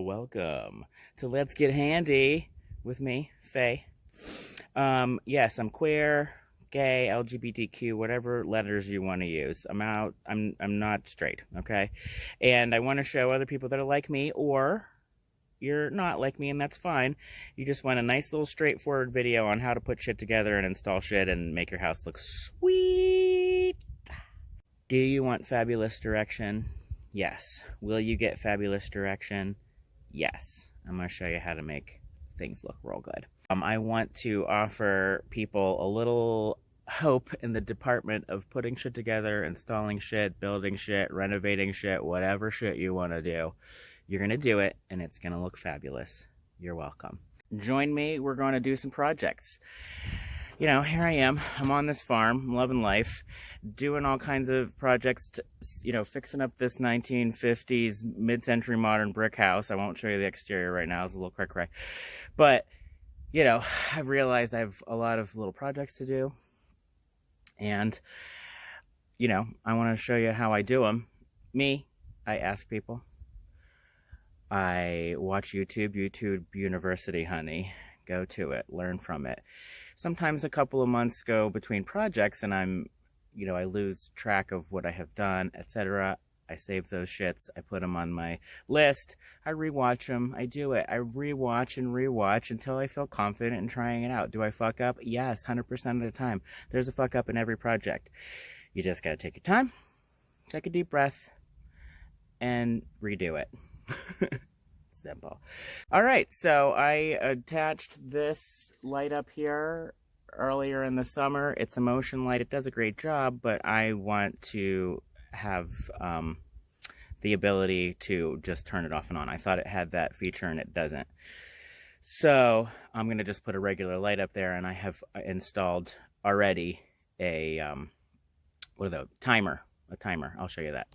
Welcome to Let's Get Handy with me, Faye. Yes, I'm queer, gay, LGBTQ, whatever letters you want to use. I'm not straight, okay? And I want to show other people that are like me, or you're not like me, and that's fine. You just want a nice little straightforward video on how to put shit together and install shit and make your house look sweet. Do you want fabulous direction? Yes. Will you get fabulous direction? Yes. I'm going to show you how to make things look real good. I want to offer people a little hope in the department of putting shit together, installing shit, building shit, renovating shit, whatever shit you want to do. You're going to do it, and it's going to look fabulous. You're welcome. Join me. We're going to do some projects. You know, here I am. I'm on this farm. I'm loving life. Doing all kinds of projects, fixing up this 1950s mid-century modern brick house. I won't show you the exterior right now. It's a little cray-cray. But, I've realized I have a lot of little projects to do. And, I want to show you how I do them. I ask people. I watch YouTube University, honey. Go to it. Learn from it. Sometimes a couple of months go between projects and I lose track of what I have done, etc. I save those shits. I put them on my list. I rewatch them. I do it. I rewatch and rewatch until I feel confident in trying it out. Do I fuck up? Yes, 100% of the time. There's a fuck up in every project. You just gotta take your time, take a deep breath, and redo it. Simple. All right, so I attached this light up here earlier in the summer. It's a motion light. It does a great job, but I want to have the ability to just turn it off and on. I thought it had that feature and it doesn't. So I'm going to just put a regular light up there, and I have installed already a timer. I'll show you that.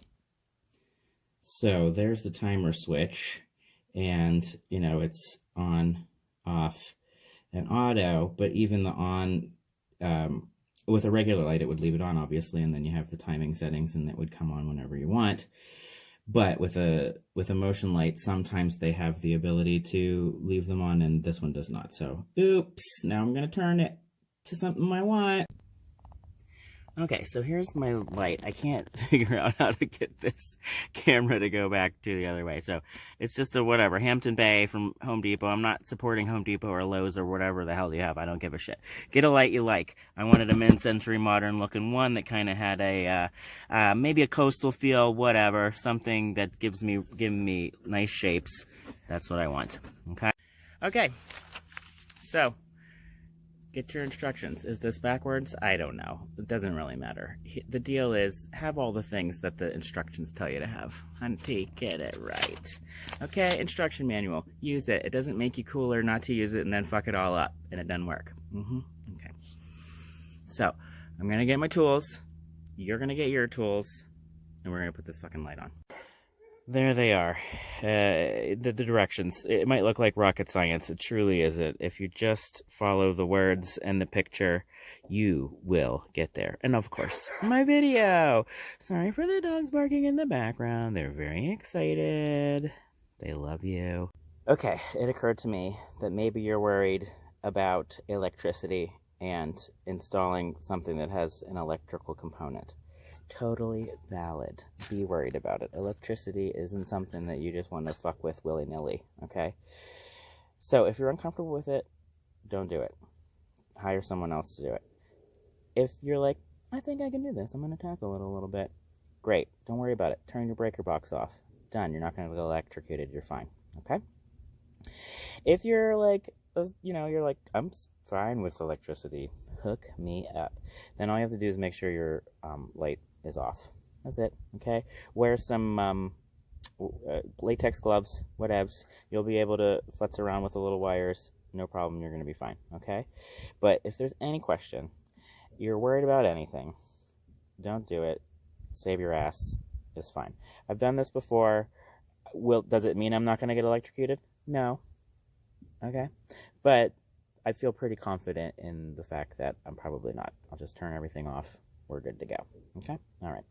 So there's the timer switch, and it's on, off, and auto, but even the on, with a regular light, it would leave it on, obviously, and then you have the timing settings, and it would come on whenever you want. But with a motion light, sometimes they have the ability to leave them on, and this one does not. So, oops, now I'm going to turn it to something I want. Okay, so here's my light. I can't figure out how to get this camera to go back to the other way. So it's just a whatever, Hampton Bay from Home Depot. I'm not supporting Home Depot or Lowe's or whatever the hell you have. I don't give a shit. Get a light you like. I wanted a mid-century modern looking one that kind of had a, maybe a coastal feel, whatever. Something that giving me nice shapes. That's what I want. Okay. So get your instructions. Is this backwards? I don't know. It doesn't really matter. The deal is, have all the things that the instructions tell you to have. Hunty, get it right. Okay, instruction manual. Use it. It doesn't make you cooler not to use it and then fuck it all up and it doesn't work. Okay. So, I'm going to get my tools. You're going to get your tools. And we're going to put this fucking light on. There they are, the directions. It might look like rocket science. It truly isn't. If you just follow the words and the picture, you will get there. And of course, my video. Sorry for the dogs barking in the background. They're very excited. They love you. Okay, it occurred to me that maybe you're worried about electricity and installing something that has an electrical component. Totally valid. Be worried about it. Electricity isn't something that you just want to fuck with willy-nilly, okay? So if you're uncomfortable with it, don't do it. Hire someone else to do it. If you're like, I think I can do this, I'm going to tackle it a little bit, great. Don't worry about it. Turn your breaker box off. Done. You're not going to get electrocuted. You're fine, okay? If you're like, I'm fine with electricity, hook me up. Then all you have to do is make sure your light is off. That's it, okay? Wear some latex gloves, whatevs. You'll be able to futz around with the little wires. No problem, you're going to be fine, okay? But if there's any question, you're worried about anything, don't do it. Save your ass. It's fine. I've done this before. Does it mean I'm not going to get electrocuted? No. Okay? But I feel pretty confident in the fact that I'm probably not. I'll just turn everything off. We're good to go. Okay? All right.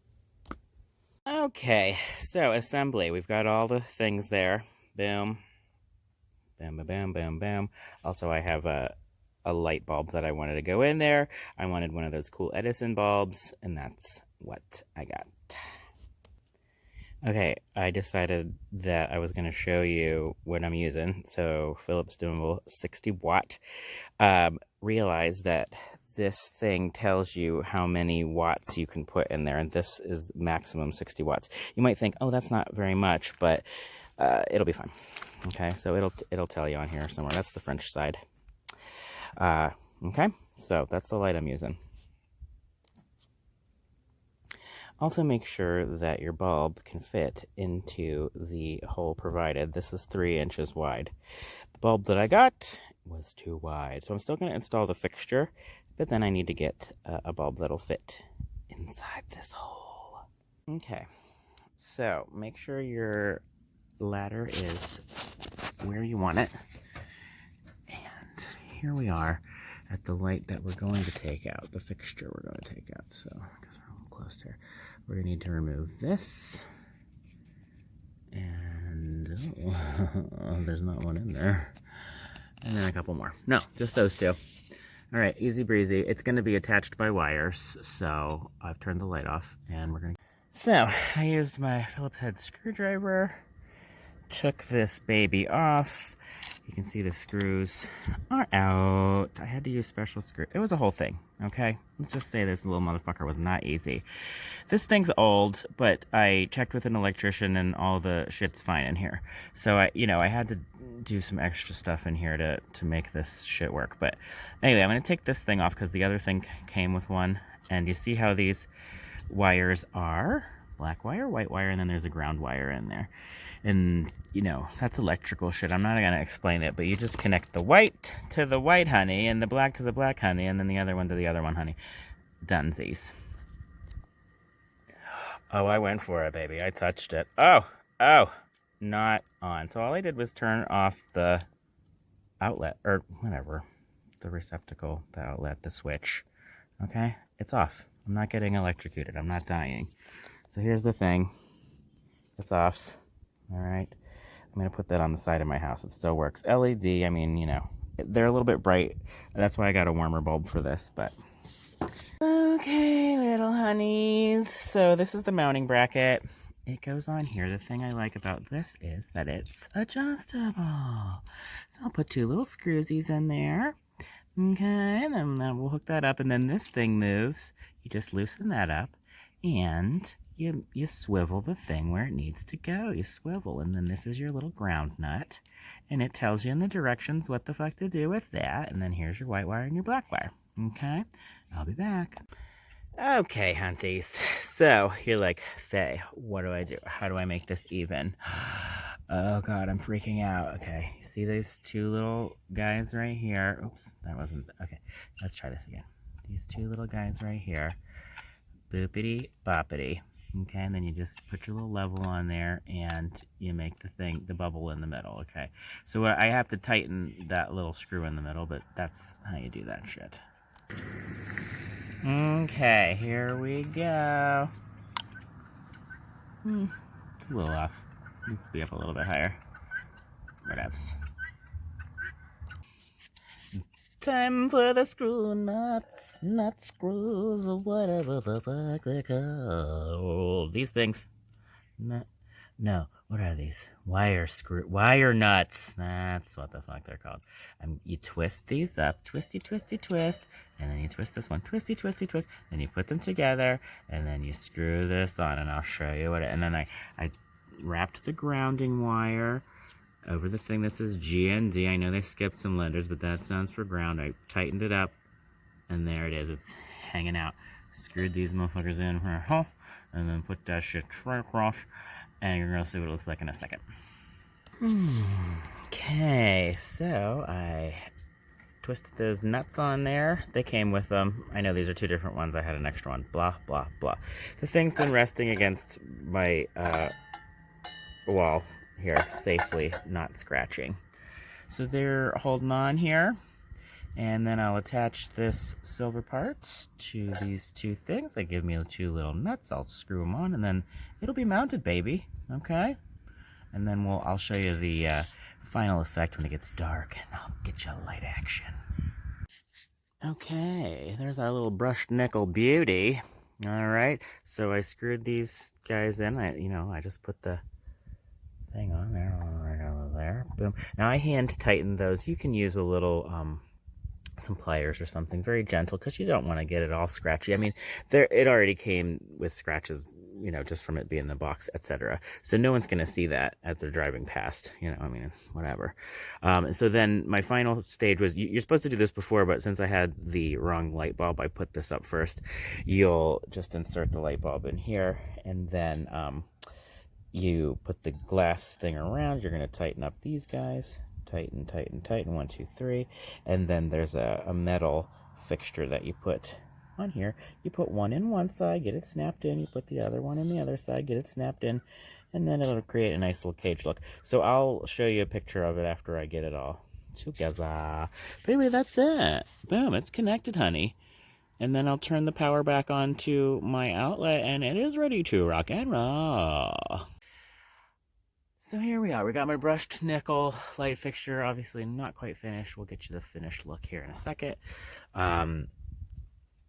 Okay, so assembly. We've got all the things there. Boom. Bam, bam, bam, bam, bam. Also, I have a light bulb that I wanted to go in there. I wanted one of those cool Edison bulbs, and that's what I got. Okay, I decided that I was going to show you what I'm using. So Philips dimmable 60 watt. Realize that this thing tells you how many watts you can put in there, and this is maximum 60 watts. You might think, oh, that's not very much, but it'll be fine. Okay, so it'll tell you on here somewhere. That's the French side. Okay, so that's the light I'm using. Also make sure that your bulb can fit into the hole provided. This is 3 inches wide. The bulb that I got was too wide, so I'm still going to install the fixture, but then I need to get a bulb that'll fit inside this hole. Okay, so make sure your ladder is where you want it. And here we are at the light that we're going to take out, the fixture we're going to take out. So I guess we're a little close here. We're going to need to remove this. And oh, there's not one in there. And then a couple more. No, just those two. All right, easy breezy. It's going to be attached by wires, so I've turned the light off, and we're going to... So, I used my Phillips head screwdriver, took this baby off. You can see the screws are out. I had to use special screw. It was a whole thing, okay? Let's just say this little motherfucker was not easy. This thing's old, but I checked with an electrician and all the shit's fine in here. So I had to do some extra stuff in here to make this shit work. But anyway, I'm gonna take this thing off because the other thing came with one. And you see how these wires are? Black wire, white wire, and then there's a ground wire in there. And, that's electrical shit. I'm not going to explain it, but you just connect the white to the white honey and the black to the black honey and then the other one to the other one honey. Dunsies. Oh, I went for it, baby. I touched it. Oh, not on. So all I did was turn off the outlet, or whatever, the receptacle, the outlet, the switch. Okay? It's off. I'm not getting electrocuted. I'm not dying. So here's the thing. It's off. All right, I'm going to put that on the side of my house. It still works. LED, I mean, they're a little bit bright. That's why I got a warmer bulb for this, but... Okay, little honeys. So this is the mounting bracket. It goes on here. The thing I like about this is that it's adjustable. So I'll put 2 little screwsies in there. Okay, and then we'll hook that up, and then this thing moves. You just loosen that up, and... You swivel the thing where it needs to go. You swivel, and then this is your little ground nut, and it tells you in the directions what the fuck to do with that, and then here's your white wire and your black wire. Okay? I'll be back. Okay, hunties. So, you're like, Faye, what do I do? How do I make this even? Oh, God, I'm freaking out. Okay, you see these 2 little guys right here? Oops, that wasn't... Okay, let's try this again. These 2 little guys right here. Boopity boppity. Okay, and then you just put your little level on there and you make the bubble in the middle. Okay, so I have to tighten that little screw in the middle, but that's how you do that shit. Okay, here we go. It's a little off. It needs to be up a little bit higher. Whatevs. Time for the screw nuts, nut screws, or whatever the fuck they're called. These things. No, what are these? Wire nuts. That's what the fuck they're called. You twist these up, twisty, twisty, twist, and then you twist this one, twisty, twisty, twist, and you put them together, and then you screw this on, and I'll show you what and then I wrapped the grounding wire over the thing that says GND. I know they skipped some letters, but that stands for ground. I tightened it up, and there it is. It's hanging out. Screwed these motherfuckers in for a hole, and then put that shit right across, and you're going to see what it looks like in a second. Okay, so I twisted those nuts on there. They came with them. I know these are 2 different ones. I had an extra one. Blah, blah, blah. The thing's been resting against my wall here safely, not scratching. So they're holding on here, and then I'll attach this silver part to these 2 things. They give me 2 little nuts. I'll screw them on, and then it'll be mounted, baby. Okay, and then I'll show you the final effect when it gets dark, and I'll get you a light action. Okay, there's our little brushed nickel beauty. All right, so I screwed these guys in. I just put the thing on there, right over there. Boom. Now I hand tighten those. You can use a little some pliers or something, very gentle, because you don't want to get it all scratchy. I mean, it already came with scratches, just from it being in the box, etc. So no one's going to see that as they're driving past, I mean, whatever. So then my final stage was, you're supposed to do this before, but since I had the wrong light bulb, I put this up first. You'll just insert the light bulb in here, and then you put the glass thing around. You're going to tighten up these guys. Tighten, tighten, tighten, 1, 2, 3. And then there's a metal fixture that you put on here. You put one in one side, get it snapped in. You put the other one in the other side, get it snapped in. And then it'll create a nice little cage look. So I'll show you a picture of it after I get it all together. But anyway, that's it. Boom, it's connected, honey. And then I'll turn the power back on to my outlet, and it is ready to rock and roll. So here we are. We got my brushed nickel light fixture. Obviously not quite finished. We'll get you the finished look here in a second. My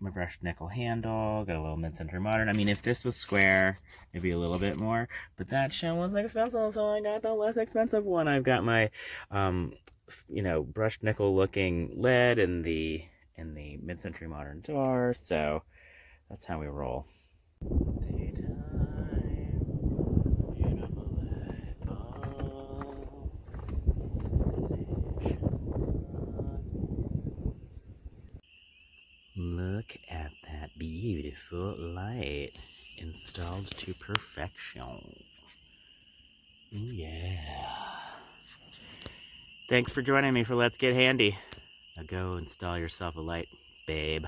brushed nickel handle. Got a little mid-century modern. I mean, if this was square, it'd be a little bit more. But that shit was expensive, so I got the less expensive one. I've got my, brushed nickel looking lid in the mid-century modern door. So that's how we roll. Look at that beautiful light installed to perfection. Ooh, yeah. Thanks for joining me for Let's Get Handy. Now go install yourself a light, babe.